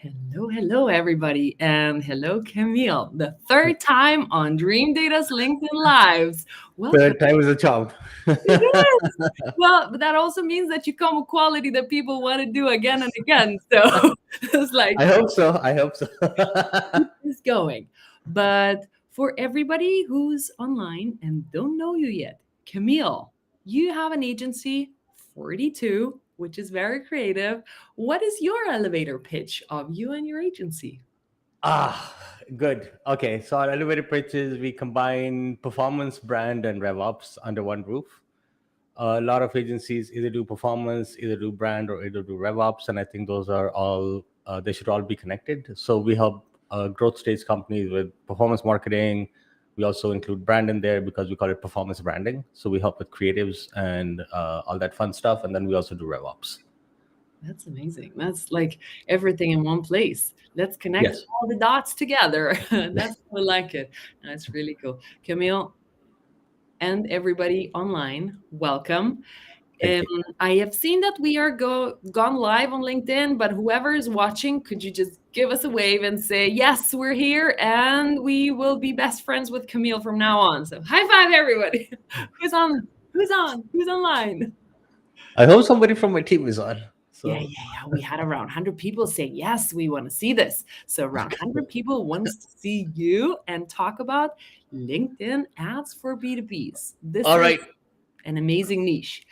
Hello, everybody, and hello, Camille. The third time on DreamData's LinkedIn Lives. Welcome. Third time is a charm. It is. Well, but that also means that you come with quality that people want to do again and again. So it's like I hope so. I hope so. keep this going. But for everybody who's online and don't know you yet, Camille, you have an agency 42, which is very creative. What is your elevator pitch of you and your agency? ah, good. Okay, so our elevator pitches, we combine performance, brand, and RevOps under one roof. A lot of agencies either do performance, either do brand, or either do RevOps, and I think those are all they should all be connected. So we help growth stage companies with performance marketing. We also include brand in there because we call it performance branding. So we help with creatives and all that fun stuff, and then we also do RevOps. That's amazing. That's like everything in one place. Let's connect Yes. all the dots together. That's I like it. That's really cool. Camille and everybody online, welcome. Thank Um, you. I have seen that we are gone live on LinkedIn, but whoever is watching, could you just give us a wave and say, yes, we're here and we will be best friends with Camille from now on. So high five, everybody. Who's on? Who's on? Who's online? I hope somebody from my team is on. Yeah, So yeah, yeah. We had around 100 people say, yes, we want to see this. So around 100 people wants to see you and talk about LinkedIn ads for B2Bs. This all is right. an amazing niche.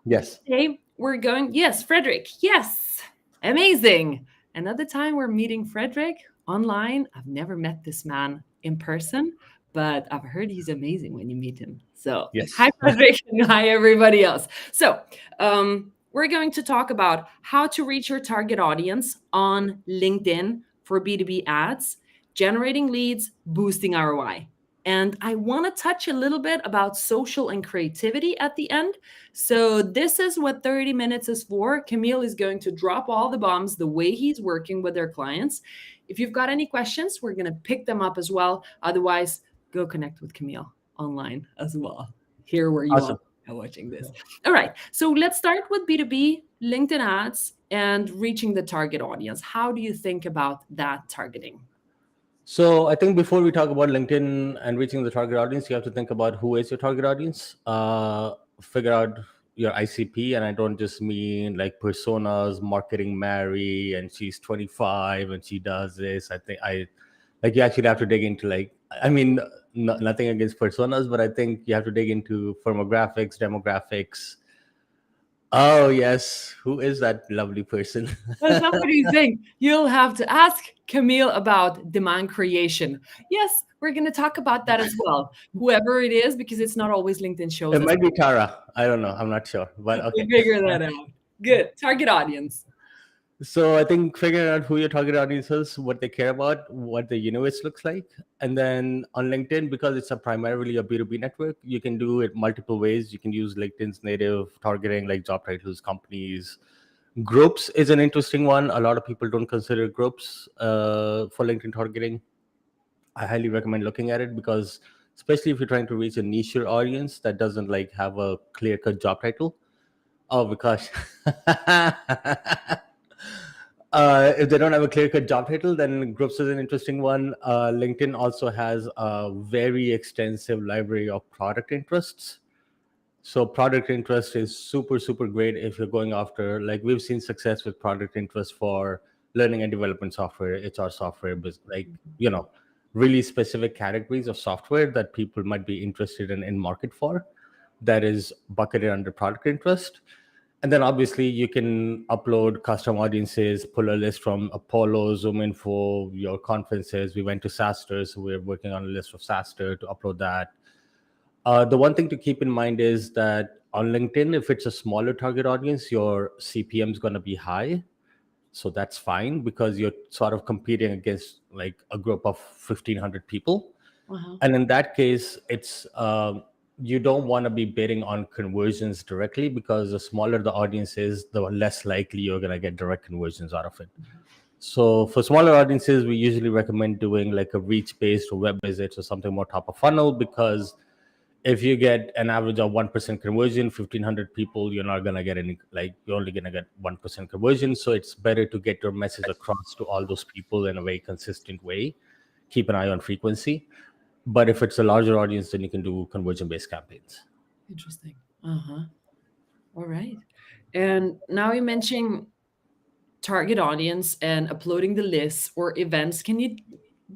Yes. Today we're going, yes, Frederick, yes, amazing. Another time we're meeting Frederick online. I've never met this man in person, but I've heard he's amazing when you meet him. So hi, Yes. Frederick, and hi, everybody else. So we're going to talk about how to reach your target audience on LinkedIn for B2B ads, generating leads, boosting ROI. And I want to touch a little bit about social and creativity at the end. So, this is what 30 minutes is for. Camille is going to drop all the bombs the way he's working with their clients. If you've got any questions, we're going to pick them up as well. Otherwise, go connect with Camille online as well, here where you are Awesome. watching this. All right. So, let's start with B2B, LinkedIn ads, and reaching the target audience. How do you think about that targeting? So I think before we talk about LinkedIn and reaching the target audience, you have to think about who is your target audience. Figure out your ICP, and I don't just mean like personas, marketing Mary, and she's 25 and she does this. I think I like you actually have to dig into like I mean nothing against personas, but I think you have to dig into firmographics, demographics. Oh yes, who is that lovely person? Well, somebody saying you'll have to ask Camille about demand creation. Yes, we're going to talk about that as well. Whoever it is, because it's not always LinkedIn shows It us. might be Tara. I don't know. I'm not sure, but We okay. figure that out. Good. Target audience. So I think figuring out who your target audience is, what they care about, what the universe looks like, and then on LinkedIn, because it's a primarily a B2B network, you can do it multiple ways. You can use LinkedIn's native targeting, like job titles, companies. Groups is an interesting one. A lot of people don't consider groups for LinkedIn targeting. I highly recommend looking at it because, especially if you're trying to reach a niche audience that doesn't like have a clear cut job title. Oh, because if they don't have a clear cut job title, then groups is an interesting one. LinkedIn also has a very extensive library of product interests. So product interest is super, super great if you're going after, like we've seen success with product interest for learning and development software, HR software, like, you know, really specific categories of software that people might be interested in market for that is bucketed under product interest. And then obviously you can upload custom audiences, pull a list from Apollo, Zoom Info, your conferences. We went to SaaStr, so we're working on a list of SaaStr to upload that. The one thing to keep in mind is that on LinkedIn, if it's a smaller target audience, your CPM is going to be high. So that's fine because you're sort of competing against like a group of 1,500 people. Uh-huh. And in that case, it's you don't want to be bidding on conversions directly because the smaller the audience is, the less likely you're going to get direct conversions out of it. So for smaller audiences, we usually recommend doing like a reach based or web visits or something more top of funnel because if you get an average of 1% conversion, 1,500 people, you're not gonna get any, like, you're only gonna get 1% conversion. So it's better to get your message across to all those people in a very consistent way. Keep an eye on frequency. But if it's a larger audience, then you can do conversion based campaigns. Interesting. Uh-huh. All right. And now you mentioned target audience and uploading the lists or events. Can you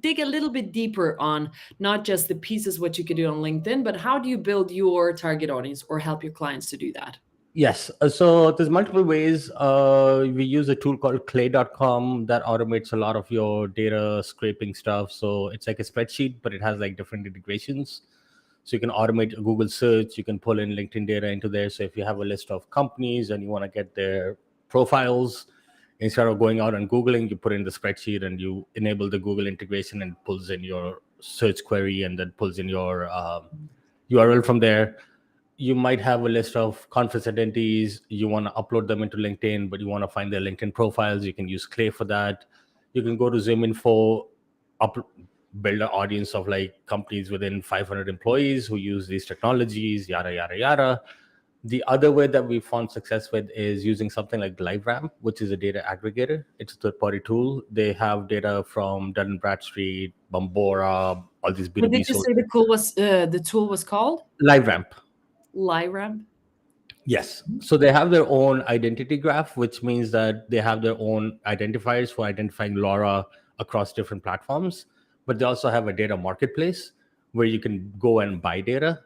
dig a little bit deeper on not just the pieces what you could do on LinkedIn, but how do you build your target audience or help your clients to do that? Yes. So there's multiple ways. We use a tool called clay.com that automates a lot of your data scraping stuff. So it's like a spreadsheet, but it has like different integrations. So you can automate a Google search. You can pull in LinkedIn data into there. So if you have a list of companies and you want to get their profiles, instead of going out and Googling, you put in the spreadsheet and you enable the Google integration and pulls in your search query and then pulls in your URL from there. You might have a list of conference attendees. You want to upload them into LinkedIn, but you want to find their LinkedIn profiles. You can use Clay for that. You can go to Zoom Info, build an audience of like companies within 500 employees who use these technologies, yada, yada, yada. The other way that we found success with is using something like LiveRamp, which is a data aggregator. It's a third-party tool. They have data from Dun& Bradstreet, Bambora, all these What B2B did you say sources. the tool was called? LiveRamp. Lyram? Yes. So they have their own identity graph, which means that they have their own identifiers for identifying LoRa across different platforms. But they also have a data marketplace where you can go and buy data.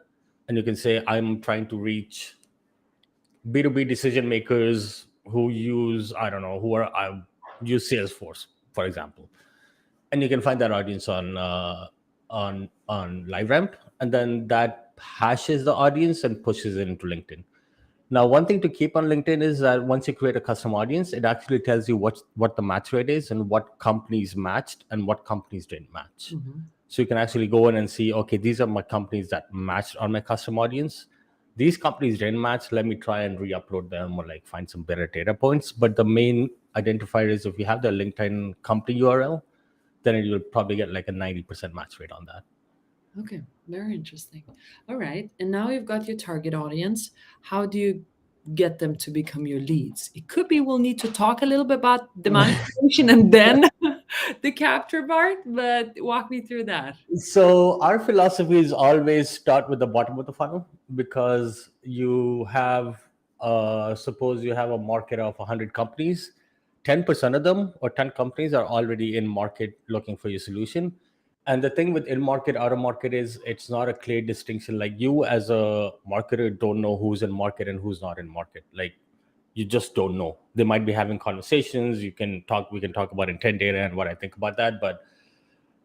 And you can say, I'm trying to reach B2B decision makers who use, I don't know, who are use Salesforce, for example. And you can find that audience on LiveRamp, and then that hashes the audience and pushes it into LinkedIn. Now, one thing to keep on LinkedIn is that once you create a custom audience, it actually tells you what the match rate is and what companies matched and what companies didn't match. Mm-hmm. So you can actually go in and see, okay, these are my companies that matched on my custom audience. These companies didn't match. Let me try and re-upload them or like find some better data points. But the main identifier is if you have the LinkedIn company URL, then it will probably get like a 90% match rate on that. Okay, very interesting. All right. And now you've got your target audience. How do you get them to become your leads? It could be we'll need to talk a little bit about demand creation and then the capture part, but walk me through that. So our philosophy is always start with the bottom of the funnel, because you have, suppose you have a market of 100 companies, 10% of them or 10 companies are already in market looking for your solution. And the thing with in market, out of market is it's not a clear distinction. Like, you as a marketer don't know who's in market and who's not in market. Like, you just don't know. They might be having conversations. We can talk about intent data and what I think about that. But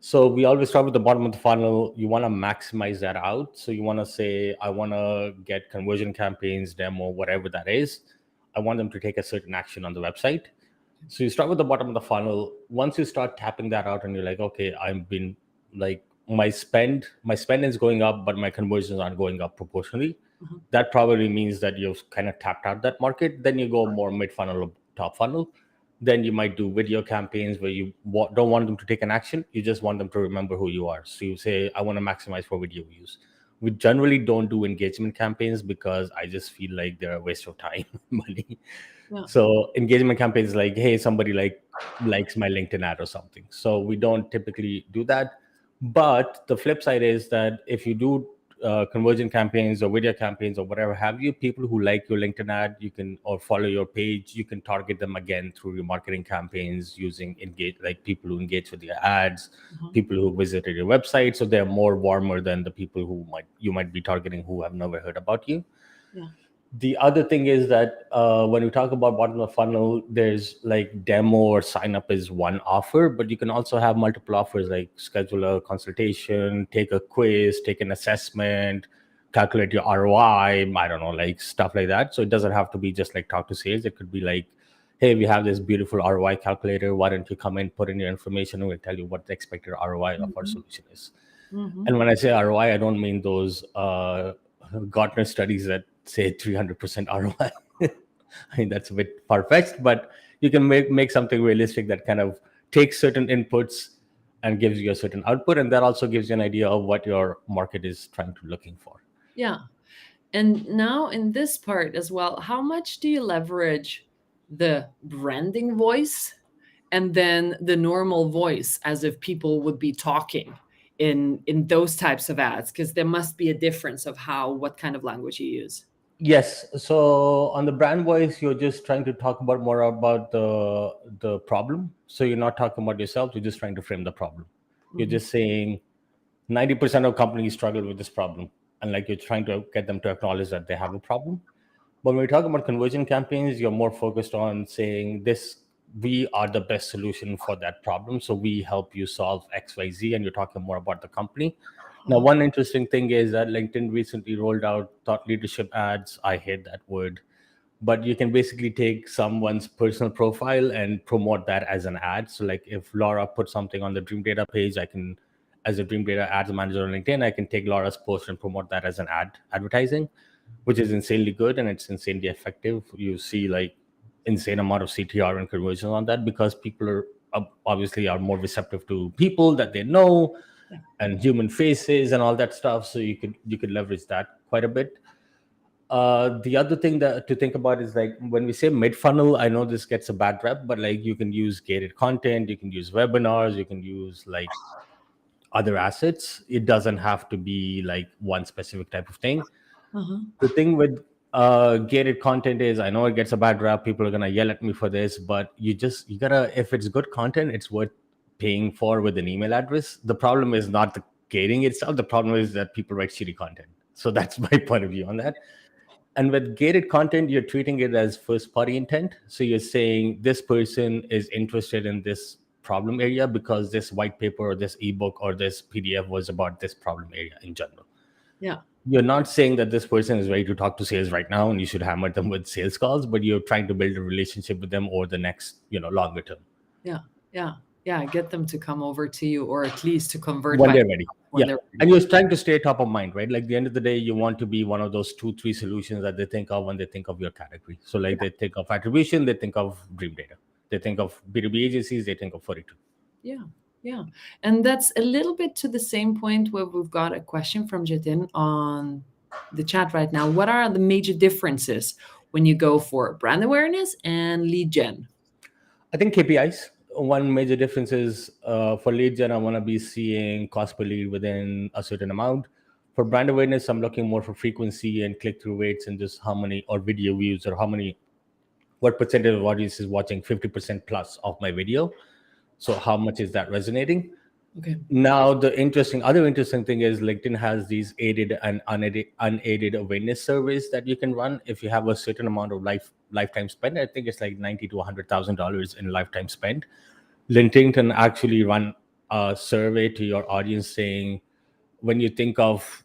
so we always start with the bottom of the funnel. You want to maximize that out. So you want to say, I want to get conversion campaigns, demo, whatever that is. I want them to take a certain action on the website. So you start with the bottom of the funnel. Once you start tapping that out and you're like, okay, I've been like, my spend is going up, but my conversions aren't going up proportionally. Mhm. That probably means that you've kind of tapped out that market. Then you go more mid funnel or top funnel. Then you might do video campaigns where you don't want them to take an action. You just want them to remember who you are. So you say, I want to maximize for video views. We generally don't do engagement campaigns because I just feel like they're a waste of time, money. Yeah. So engagement campaigns like, hey, somebody likes my LinkedIn ad or something. So we don't typically do that. But the flip side is that if you do conversion campaigns or video campaigns or whatever have you, people who like your LinkedIn ad, you can, or follow your page, you can target them again through your marketing campaigns using engage, like people who engage with your ads, Mhm. people who visited your website. So they're more warmer than the people who you might be targeting who have never heard about you. Yeah. The other thing is that when we talk about bottom of funnel, there's like demo or sign up is one offer, but you can also have multiple offers like schedule a consultation, take a quiz, take an assessment, calculate your ROI. I don't know, like stuff like that. So it doesn't have to be just like talk to sales. It could be like, hey, we have this beautiful ROI calculator. Why don't you come in, put in your information, and we'll tell you what the expected ROI of our Mhm. solution is. Mhm. And when I say ROI, I don't mean those Gartner studies that say 300% ROI. I mean, that's a bit far fetched, but you can make something realistic that kind of takes certain inputs and gives you a certain output. And that also gives you an idea of what your market is trying to looking for. Yeah. And now in this part as well, how much do you leverage the branding voice and then the normal voice as if people would be talking in those types of ads? Because there must be a difference of how what kind of language you use. Yes. So on the brand voice, you're just trying to talk about more about the problem. So you're not talking about yourself. You're just trying to frame the problem. You're Mhm. just saying 90% of companies struggle with this problem, and like you're trying to get them to acknowledge that they have a problem. But when we talk about conversion campaigns, you're more focused on saying this: we are the best solution for that problem. So we help you solve X, Y, Z, and you're talking more about the company. Now, Uh-huh. one interesting thing is that LinkedIn recently rolled out thought leadership ads. I hate that word, but you can basically take someone's personal profile and promote that as an ad. So, like if Laura put something on the DreamData page, I can, as a DreamData ads manager on LinkedIn, I can take Laura's post and promote that as an advertising, which is insanely good and it's insanely effective. You see like insane amount of CTR and conversion on that because people are obviously are more receptive to people that they know Yeah. and human faces and all that stuff. So you could leverage that quite a bit. The other thing that to think about is like when we say mid funnel, I know this gets a bad rep, but like you can use gated content, you can use webinars, you can use like other assets. It doesn't have to be like one specific type of thing. Uh-huh. The thing with gated content is I know it gets a bad rap. People are gonna yell at me for this, but you gotta, if it's good content, it's worth paying for with an email address. The problem is not the gating itself. The problem is that people write shitty content. So that's my point of view on that. And with gated content, you're treating it as first party intent. So you're saying this person is interested in this problem area because this white paper or this ebook or this PDF was about this problem area in general. Yeah. You're not saying that this person is ready to talk to sales right now and you should hammer them with sales calls, but you're trying to build a relationship with them over the next, longer term Yeah. Yeah. Yeah. Get them to come over to you or at least to convert when by they're ready. when Yeah. they're And ready. you're trying to stay top of mind, right? Like the end of the day, you want to be one of those two, three solutions that they think of when they think of your category. So like they think of attribution, they think of DreamData. They think of B2B agencies, they think of 42. Yeah, yeah. And that's a little bit to the same point where we've got a question from Jatin on the chat right now. What are the major differences when you go for brand awareness and lead gen? I think KPIs. One major difference is for lead gen, I want to be seeing cost per lead within a certain amount. For brand awareness, I'm looking more for frequency and click through rates and just how many or video views or what percentage of audience is watching 50% plus of my video. So how much is that resonating? Okay. Now, other interesting thing is LinkedIn has these aided and unaided awareness surveys that you can run if you have a certain amount of lifetime spend. I think it's like 90 to $100,000 in lifetime spend. LinkedIn can actually run a survey to your audience saying, when you think of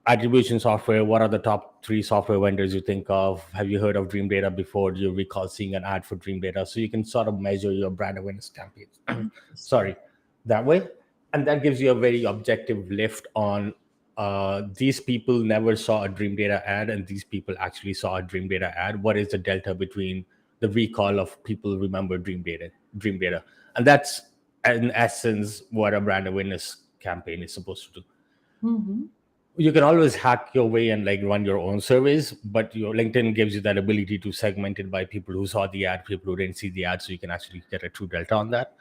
attribution software, what are the top three software vendors you think of? Have you heard of DreamData before? Do you recall seeing an ad for DreamData? So you can sort of measure your brand awareness campaigns. Interesting. Sorry, that way. And that gives you a very objective lift on these people never saw a DreamData ad and these people actually saw a DreamData ad. What is the delta between the recall of people remember DreamData? And that's in essence what a brand awareness campaign is supposed to do. Hmm. You can always hack your way and like run your own surveys, but your LinkedIn gives you that ability to segment it by people who saw the ad, people who didn't see the ad, so you can actually get a true delta on that.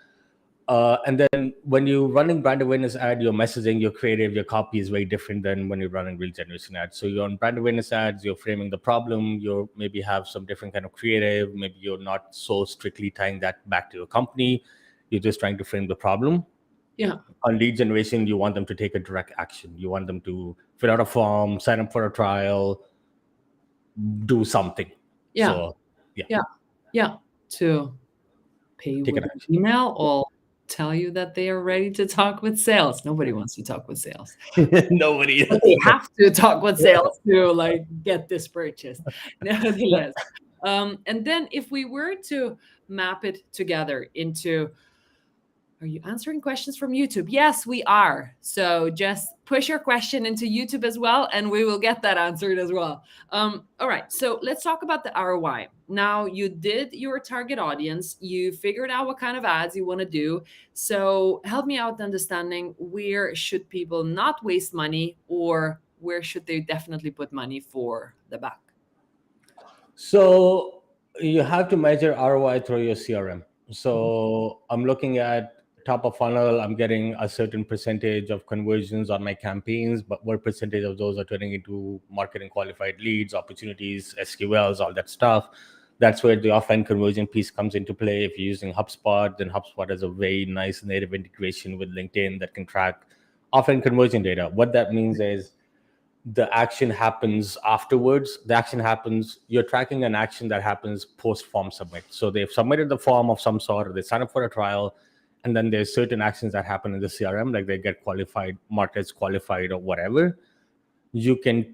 And then when you're running brand awareness ad, your messaging, your creative, your copy is very different than when you're running real generation ads. So you're on brand awareness ads, you're framing the problem, you maybe have some different kind of creative, maybe you're not so strictly tying that back to your company, you're just trying to frame the problem. Yeah, On lead generation, you want them to take a direct action. You want them to fill out a form, sign up for a trial, do something. yeah, So yeah, yeah, yeah. To pay take with an an action. email or tell you that they are ready to talk with sales. Nobody wants to talk with sales. Nobody But else. they have to talk with sales to like get this purchased. Nevertheless, and then if we were to map it together into, are you answering questions from YouTube? Yes, we are. So just push your question into YouTube as well, and we will get that answered as well. All right. So let's talk about the ROI. Now, you did your target audience, you figured out what kind of ads you want to do. So help me out understanding where should people not waste money or where should they definitely put money for the back? So you have to measure ROI through your CRM. So I'm looking at top of funnel, I'm getting a certain percentage of conversions on my campaigns, but what percentage of those are turning into marketing qualified leads, opportunities, SQLs, all that stuff. That's where the offline conversion piece comes into play. If you're using HubSpot, then HubSpot has a very nice native integration with LinkedIn that can track offline conversion data. What that means is the action happens afterwards. The action happens, you're tracking an action that happens post form submit. So they've submitted the form of some sort, or they sign up for a trial, and then there's certain actions that happen in the CRM, like they get qualified, marked as qualified or whatever. You can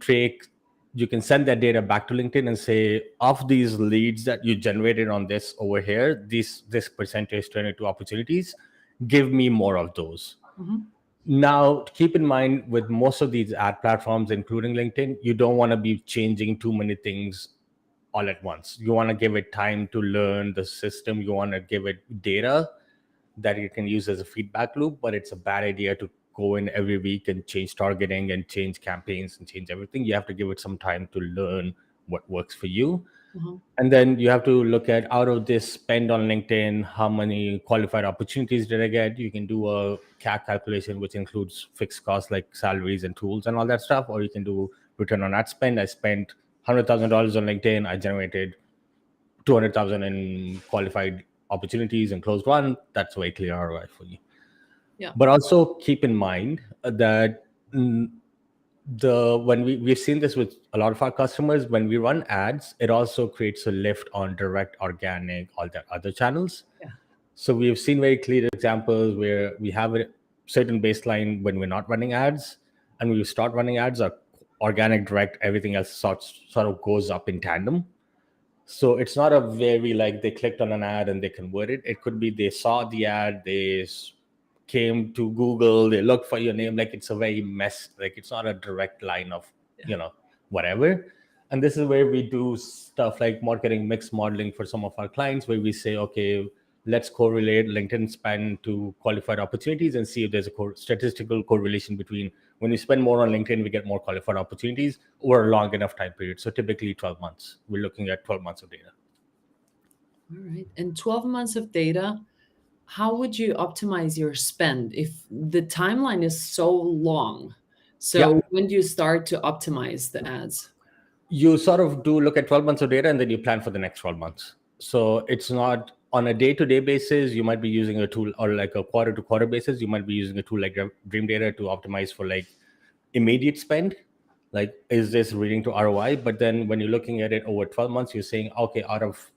send that data back to LinkedIn and say, of these leads that you generated on this over here, this percentage turn into opportunities. Give me more of those. Now, keep in mind, with most of these ad platforms, including LinkedIn, you don't want to be changing too many things all at once. You want to give it time to learn the system. You want to give it data that you can use as a feedback loop, but it's a bad idea to go in every week and change targeting and change campaigns and change everything. You have to give it some time to learn what works for you. And then you have to look at, out of this spend on LinkedIn, how many qualified opportunities did I get? You can do a CAC calculation, which includes fixed costs like salaries and tools and all that stuff, or you can do return on ad spend. I spent $100,000 on LinkedIn. I generated 200,000 in qualified opportunities and closed one. That's way clear ROI for you. Yeah. But also keep in mind that when we've seen this with a lot of our customers, when we run ads, it also creates a lift on direct, organic, all the other channels. Yeah. So we've seen very clear examples where we have a certain baseline when we're not running ads, and when we start running ads, our organic, direct, everything else sort of goes up in tandem. So it's not a very like they clicked on an ad and they converted. It could be they saw the ad, came to Google, they looked for your name. Like it's a very mess. Like it's not a direct line of whatever. And this is where we do stuff like marketing mix modeling for some of our clients, where we say, okay, let's correlate LinkedIn spend to qualified opportunities and see if there's a statistical correlation between when we spend more on LinkedIn, we get more qualified opportunities over a long enough time period. So typically 12 months. We're looking at 12 months of data. All right. And 12 months of data, how would you optimize your spend if the timeline is so long? So Yeah. when do you start to optimize the ads? You sort of do look at 12 months of data and then you plan for the next 12 months. So it's not on a day-to-day basis. You might be using a tool, or like a quarter-to-quarter basis, you might be using a tool like DreamData to optimize for like immediate spend. Like, is this reading to ROI? But then when you're looking at it over 12 months, you're saying, okay, out of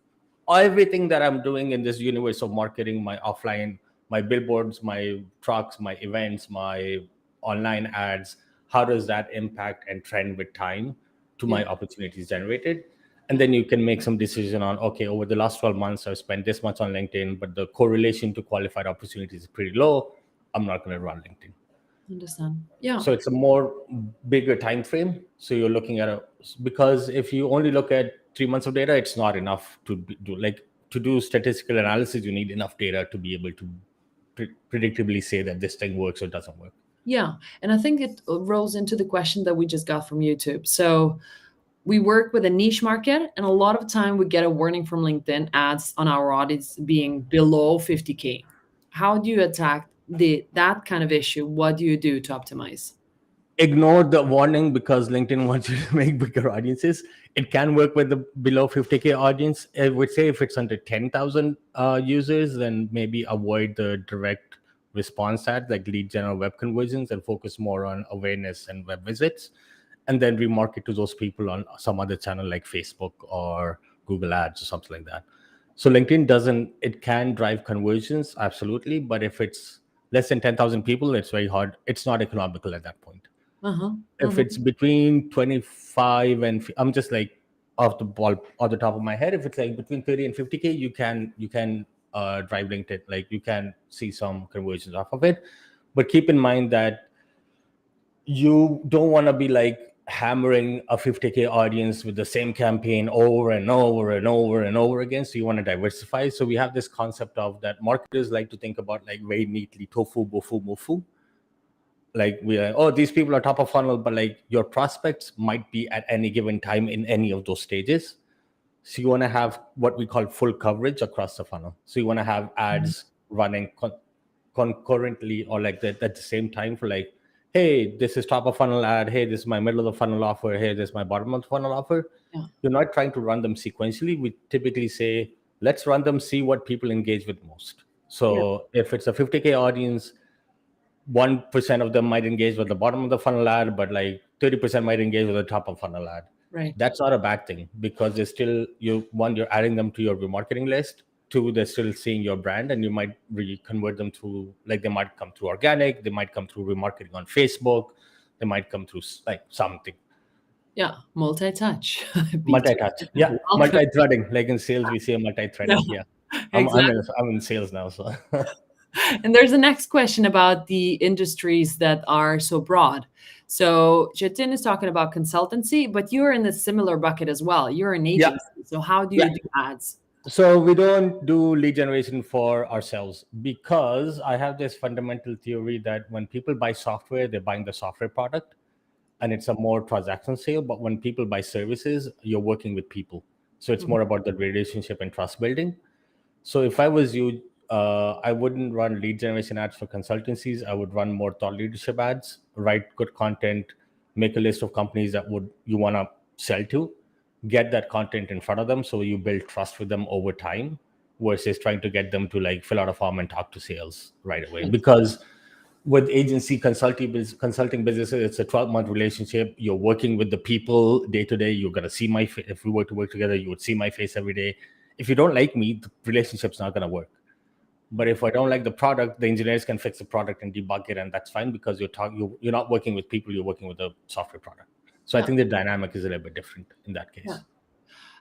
everything that I'm doing in this universe of marketing, my offline, my billboards, my trucks, my events, my online ads, how does that impact and trend with time to my opportunities generated? And then you can make some decision on, okay, over the last 12 months, I've spent this much on LinkedIn, but the correlation to qualified opportunities is pretty low. I'm not going to run LinkedIn. Understand. Yeah. So it's a more bigger time frame. So you're looking at because if you only look at 3 months of data, it's not enough to do statistical analysis. You need enough data to be able to predictably say that this thing works or doesn't work. Yeah. And I think it rolls into the question that we just got from YouTube. So we work with a niche market, and a lot of time we get a warning from LinkedIn ads on our audience being below 50K. How do you attack that kind of issue? What do you do to optimize? Ignore the warning because LinkedIn wants you to make bigger audiences. It can work with the below 50K audience. I would say if it's under 10,000 users, then maybe avoid the direct response ads like lead gen or web conversions and focus more on awareness and web visits. And then remarket to those people on some other channel like Facebook or Google Ads or something like that. So LinkedIn it can drive conversions, absolutely. But if it's less than 10,000 people, it's very hard. It's not economical at that point. If it's between 25 and I'm just like off the top of my head, if it's like between 30 and 50K, you can drive LinkedIn. Like you can see some conversions off of it. But keep in mind that you don't want to be like hammering a 50K audience with the same campaign over and over and over and over again. So you want to diversify. So we have this concept of that marketers like to think about like very neatly tofu, bofu, mofu. like we are, oh, these people are top of funnel, but like your prospects might be at any given time in any of those stages. So you want to have what we call full coverage across the funnel. So you want to have Mhm. ads running concurrently, or like that at the same time, for like, hey, this is top of funnel ad, hey, this is my middle of the funnel offer, hey, this is my bottom of the funnel offer. Yeah. You're not trying to run them sequentially. We typically say, let's run them, see what people engage with most. Yeah. So if it's a 50K audience, 1% of them might engage with the bottom of the funnel ad, but like 30% might engage with the top of funnel ad. Right. That's not a bad thing, because they're still, you one, you're adding them to your remarketing list. Two, they're still seeing your brand, and you might really convert them through, like, they might come through organic, they might come through remarketing on Facebook, they might come through like something. Yeah. Multi-touch. Multi-touch, B2B. yeah, Welcome. multi-threading. Like in sales, we say Yeah. multi-threading. Yeah, Exactly. I'm in sales now, so And there's the next question about the industries that are so broad. So Jatin is talking about consultancy, but you're in a similar bucket as well. You're an yeah, agency. So how do yeah. you do ads? So we don't do lead generation for ourselves, because I have this fundamental theory that when people buy software, they're buying the software product, and it's a more transaction sale. But when people buy services, you're working with people. So it's Mhm. more about the relationship and trust building. So if I was you, I wouldn't run lead generation ads for consultancies. I would run more thought leadership ads, write good content, make a list of companies that would you want to sell to, get that content in front of them, so you build trust with them over time, versus trying to get them to like fill out a form and talk to sales right away. Right. Because with agency consulting businesses, it's a 12-month relationship. You're working with the people day to day. You're going to see my face. If we were to work together, you would see my face every day. If you don't like me, the relationship's not going to work. But if I don't like the product, the engineers can fix the product and debug it, and that's fine, because you're not working with people, you're working with a software product. So I Yeah. think the dynamic is a little bit different in that Yeah. case.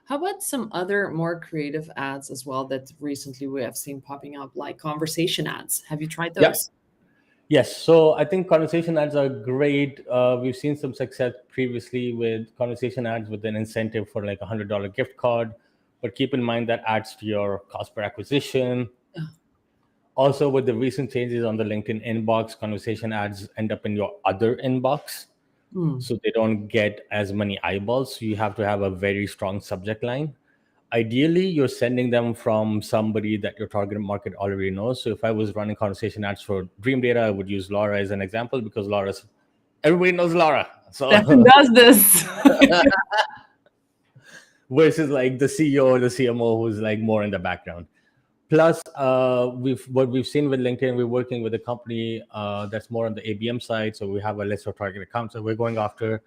How about some other more creative ads as well that recently we have seen popping up, like conversation ads? Have you tried Yeah. those? Yes. So I think conversation ads are great. We've seen some success previously with conversation ads with an incentive for like $100 gift card. But keep in mind that adds to your cost per acquisition. Yeah. Also, with the recent changes on the LinkedIn inbox, conversation ads end up in your other inbox. Mm. So they don't get as many eyeballs. So you have to have a very strong subject line. Ideally, you're sending them from somebody that your target market already knows. So if I was running conversation ads for DreamData, I would use Laura as an example, because everybody knows Laura. Stefan So does this. versus like the CEO or the CMO, who's like more in the background. Plus, we've seen with LinkedIn, we're working with a company that's more on the ABM side. So we have a list of target accounts that we're going after.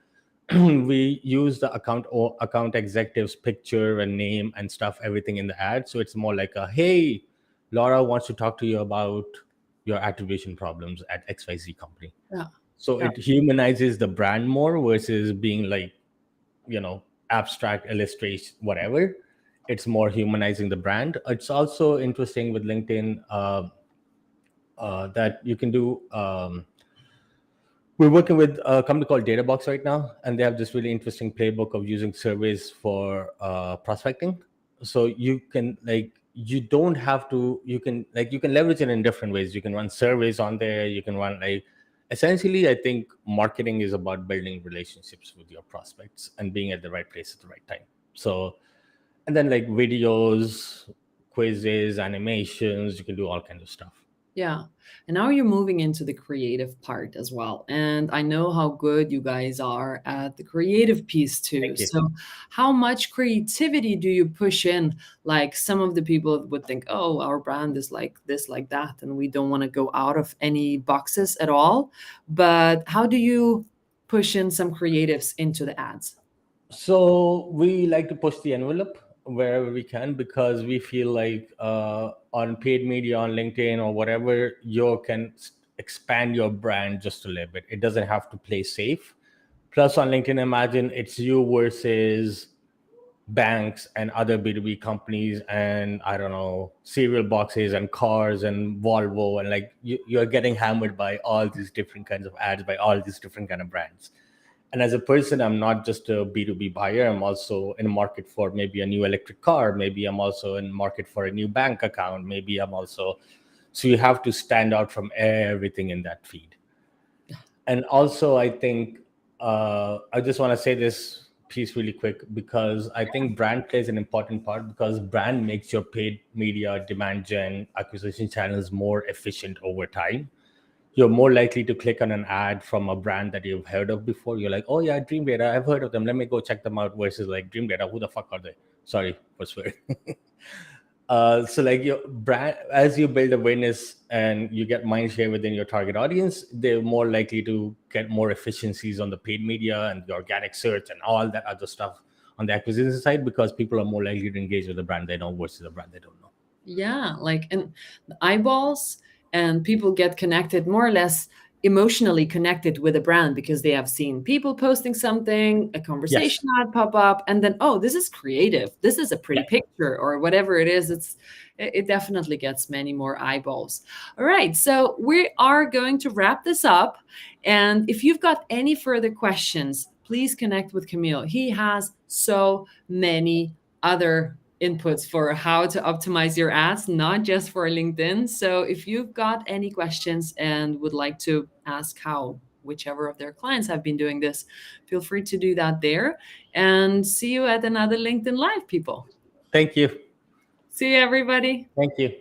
We use the account executive's picture and name and stuff, everything in the ad. So it's more like a, hey, Laura wants to talk to you about your attribution problems at XYZ company. Yeah. So Yeah. it humanizes the brand more, versus being like, abstract illustration, whatever. It's more humanizing the brand. It's also interesting with LinkedIn, that you can do. We're working with a company called Databox right now, and they have this really interesting playbook of using surveys for prospecting. So you can, like, you don't have to. You can leverage it in different ways. You can run surveys on there. You can run, like, essentially, I think marketing is about building relationships with your prospects and being at the right place at the right time. So, and then like videos, quizzes, animations, you can do all kinds of stuff. Yeah. And now you're moving into the creative part as well. And I know how good you guys are at the creative piece too. Thank you. So, how much creativity do you push in? Like some of the people would think, oh, our brand is like this, like that, and we don't want to go out of any boxes at all. But how do you push in some creatives into the ads? So we like to push the envelope wherever we can, because we feel like on paid media, on LinkedIn or whatever, you can expand your brand just a little bit. It doesn't have to play safe. Plus, on LinkedIn, imagine it's you versus banks and other B2B companies, and I don't know, cereal boxes and cars and Volvo, and like you're getting hammered by all these different kinds of ads by all these different kind of brands. And as a person, I'm not just a B2B buyer. I'm also in a market for maybe a new electric car. Maybe I'm also in market for a new bank account. Maybe I'm also, so you have to stand out from everything in that feed. And also, I think I just want to say this piece really quick, because I think brand plays an important part, because brand makes your paid media, demand gen, acquisition channels more efficient over time. You're more likely to click on an ad from a brand that you've heard of before. You're like, oh yeah, DreamData, I've heard of them, let me go check them out, versus like, DreamData, who the fuck are they? Sorry for swearing. So like your brand, as you build awareness and you get mind share within your target audience, they're more likely to get more efficiencies on the paid media and the organic search and all that other stuff on the acquisition side, because people are more likely to engage with the brand they know versus a brand they don't know. Yeah, like, and the eyeballs, and people get connected more or less emotionally connected with a brand because they have seen people posting something, a Yes. conversation ad pop up, and then, oh, this is creative. This is a Yeah. pretty picture or whatever it is. It definitely gets many more eyeballs. All right, so we are going to wrap this up. And if you've got any further questions, please connect with Camille. He has so many other inputs for how to optimize your ads, not just for LinkedIn. So if you've got any questions and would like to ask how whichever of their clients have been doing this, feel free to do that there. And see you at another LinkedIn Live, people. Thank you. See you, everybody. Thank you.